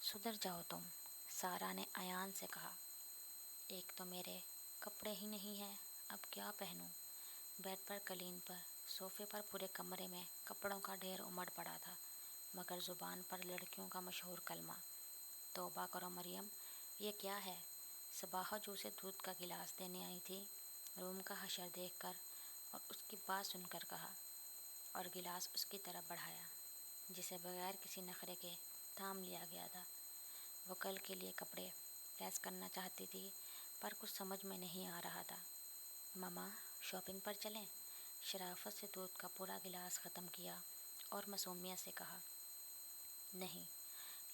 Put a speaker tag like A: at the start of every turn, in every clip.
A: सुधर जाओ तुम, सारा ने अयान से कहा। एक तो मेरे कपड़े ही नहीं हैं, अब क्या पहनूं? बेड पर, कलीन पर, सोफे पर पूरे कमरे में कपड़ों का ढेर उमड़ पड़ा था, मगर ज़ुबान पर लड़कियों का मशहूर कलमा, तौबा करो मरियम, ये क्या है? सबाह जो उसे दूध का गिलास देने आई थी, रूम का हशर देखकर और उसकी बात सुनकर कहा, और गिलास उसकी तरफ बढ़ाया, जिसे बगैर किसी नखरे के थाम लिया गया था। वो कल के लिए कपड़े प्रेस करना चाहती थी, पर कुछ समझ में नहीं आ रहा था। मामा, शॉपिंग पर चलें? शराफत से दूध का पूरा गिलास ख़त्म किया और मासूमियत से कहा। नहीं,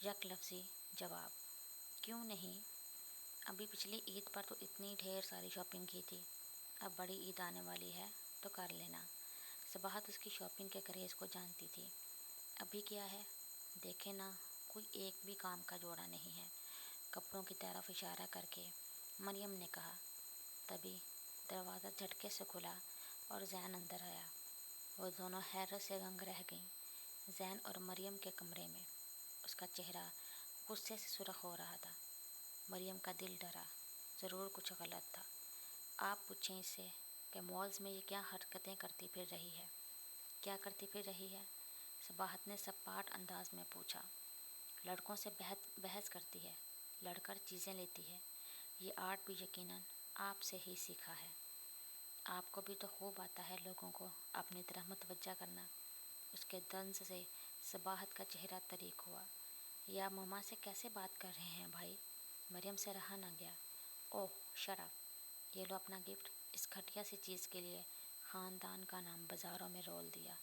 A: यक लफ्ज़ी जवाब। क्यों नहीं? अभी पिछली ईद पर तो इतनी ढेर सारी शॉपिंग की थी, अब बड़ी ईद आने वाली है तो कर लेना। सबाहत उसकी शॉपिंग के क्रेज़ को जानती थी। अभी क्या है, देखे ना, कोई एक भी काम का जोड़ा नहीं है, कपड़ों की तरफ इशारा करके मरियम ने कहा। तभी दरवाज़ा झटके से खुला और जैन अंदर आया। वो दोनों हैरत से दंग रह गईं। जैन और मरियम के कमरे में। उसका चेहरा गुस्से से सुर्ख हो रहा था। मरियम का दिल डरा, ज़रूर कुछ गलत था। आप पूछें इससे कि मॉल्स में ये क्या हरकतें करती फिर रही है। क्या करती फिर रही है? सबाहत ने सपाट अंदाज में पूछा। लड़कों से बहस करती है, लड़कर चीज़ें लेती है। ये आर्ट भी यकीनन आपसे ही सीखा है। आपको भी तो खूब आता है लोगों को अपनी तरफ मुतवज्जा करना। उसके दंस से सबाहत का चेहरा तरीक हुआ। या ममा से कैसे बात कर रहे हैं भाई? मरियम से रहा ना गया। ओह शराब, ये लो अपना गिफ्ट। इस घटिया सी चीज़ के लिए ख़ानदान का नाम बाज़ारों में रोल दिया।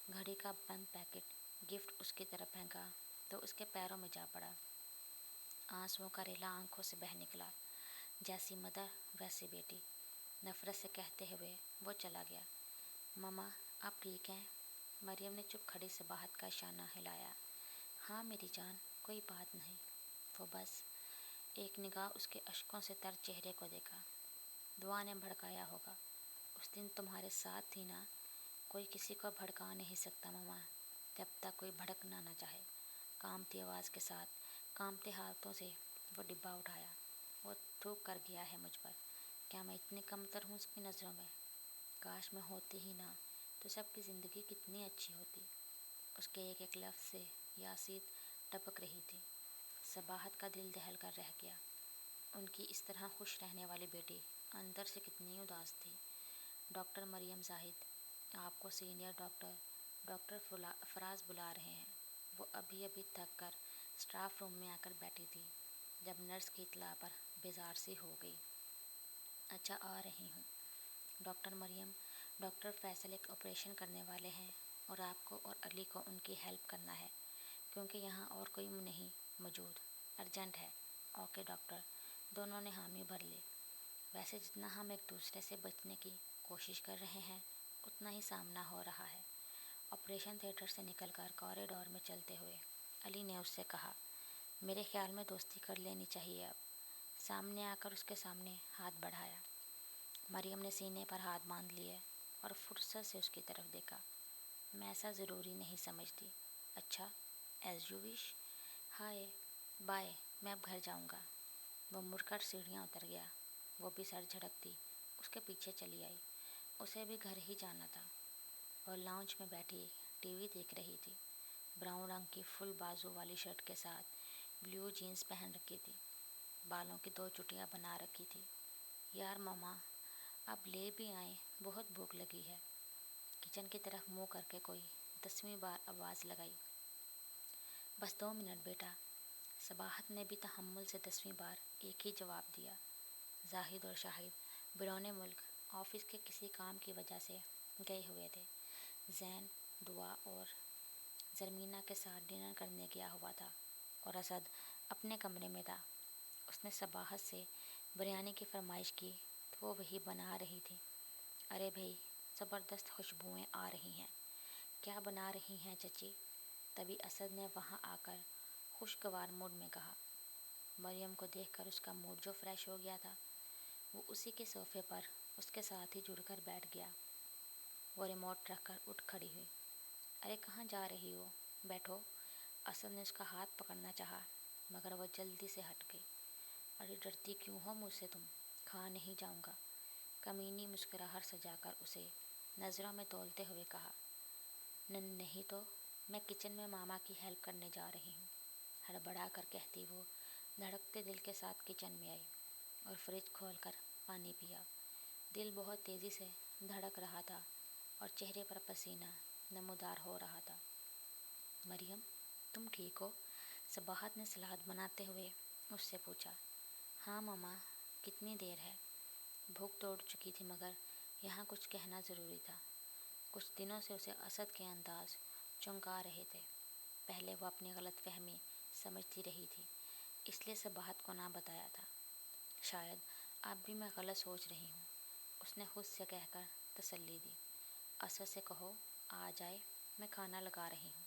A: घड़ी का बंद पैकेट गिफ्ट उसकी तरफ फेंका तो उसके पैरों में जा पड़ा। आंसुओं का रेला आंखों से बह निकला। जैसी मदर वैसी बेटी, नफ़रत से कहते हुए वो चला गया। ममा, आप ठीक हैं? मरियम ने चुप खड़ी सबाहत का इशारा हिलाया। हाँ मेरी जान, कोई बात नहीं। वो बस एक निगाह उसके अश्कों से तर चेहरे को देखा। दुआ ने भड़काया होगा। उस दिन तुम्हारे साथ थी ना। कोई किसी को भड़का नहीं सकता ममा, जब तक कोई भड़कना ना चाहे। कांपती आवाज़ के साथ, कांपते हाथों से वो डिब्बा उठाया। वो थूक कर गया है मुझ पर। क्या मैं इतनी कमतर हूँ उसकी नज़रों में? काश मैं होती ही ना, तो सबकी ज़िंदगी कितनी अच्छी होती। उसके एक एक लफ्ज़ से यासीत टपक रही थी। सबाहत का दिल दहल कर रह गया। उनकी इस तरह खुश रहने वाली बेटी अंदर से कितनी उदास थी। डॉक्टर मरियम जाहिद, आपको सीनियर डॉक्टर फराज बुला रहे हैं। वो अभी अभी थक कर स्टाफ रूम में आकर बैठी थी, जब नर्स की इत्तला पर बेजार सी हो गई। अच्छा, आ रही हूँ। डॉक्टर मरियम, डॉक्टर फैसल एक ऑपरेशन करने वाले हैं और आपको और अली को उनकी हेल्प करना है, क्योंकि यहाँ और कोई नहीं मौजूद। अर्जेंट है। ओके डॉक्टर, दोनों ने हामी भर ली। वैसे जितना हम एक दूसरे से बचने की कोशिश कर रहे हैं, उतना ही सामना हो रहा है। ऑपरेशन थिएटर से निकलकर कॉरिडोर में चलते हुए अली ने उससे कहा, मेरे ख्याल में दोस्ती कर लेनी चाहिए अब। सामने आकर उसके सामने हाथ बढ़ाया। मरियम ने सीने पर हाथ बांध लिए और फुर्सत से उसकी तरफ देखा। मैं ऐसा ज़रूरी नहीं समझती। अच्छा, as you wish. Hi bye, मैं अब घर जाऊंगा। वो मुड़कर सीढ़ियाँ उतर गया। वो भी सर झटकती उसके पीछे चली आई। उसे भी घर ही जाना था। वह लाउंज में बैठी टीवी देख रही थी। ब्राउन रंग की फुल बाजू वाली शर्ट के साथ ब्लू जीन्स पहन रखी थी। बालों की 2 चुटियाँ बना रखी थी। यार मामा, अब ले भी आए, बहुत भूख लगी है। किचन की तरफ मुँह करके कोई 10वीं बार आवाज़ लगाई। बस 2 मिनट बेटा। सबाहत ने भी तहम्मुल से 10वीं बार एक ही जवाब दिया। जाहिद और शाहिद बिरौने मुल्क ऑफिस के किसी काम की वजह से गए हुए थे। जैन, दुआ और ज़रमीना के साथ डिनर करने गया हुआ था और असद अपने कमरे में था। उसने सबाहत से बिरयानी की फरमाइश की तो वो वही बना रही थी। अरे भाई, ज़बरदस्त खुशबुएं आ रही हैं। क्या बना रही हैं चची? तभी असद ने वहाँ आकर खुशगवार मूड में कहा। मरियम को देखकर उसका मूड जो फ्रेश हो गया था, वो उसी के सोफ़े पर उसके साथ ही जुड़कर बैठ गया। वो रिमोट रखकर उठ खड़ी हुई। अरे कहाँ जा रही हो? बैठो। असद ने उसका हाथ पकड़ना चाहा, मगर वह जल्दी से हट गई। अरे डरती क्यों हो मुझसे तुम? खा नहीं जाऊंगा। कमीनी मुस्कुराहट सजाकर उसे नज़रों में तोलते हुए कहा। नहीं तो मैं किचन में मामा की हेल्प करने जा रही हूँ, हड़बड़ा कर कहती वो धड़कते दिल के साथ किचन में आई और फ्रिज खोलकर पानी पिया। दिल बहुत तेज़ी से धड़क रहा था और चेहरे पर पसीना नमूदार हो रहा था। मरियम, तुम ठीक हो? सबाहत ने सलाद बनाते हुए उससे पूछा। हाँ मामा, कितनी देर है? भूख तो उड़ चुकी थी मगर यहाँ कुछ कहना ज़रूरी था। कुछ दिनों से उसे असद के अंदाज चौंका रहे थे। पहले वो अपनी गलतफहमी समझती रही थी, इसलिए सबाहत को ना बताया था। शायद आप भी मैं गलत सोच रही हूँ, उसने खुद से कहकर तसल्ली दी। असद से कहो आ जाए, मैं खाना लगा रही हूँ।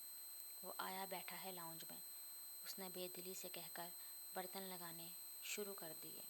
A: वो आया बैठा है लाउंज में, उसने बेदिली से कहकर बर्तन लगाने शुरू कर दिए।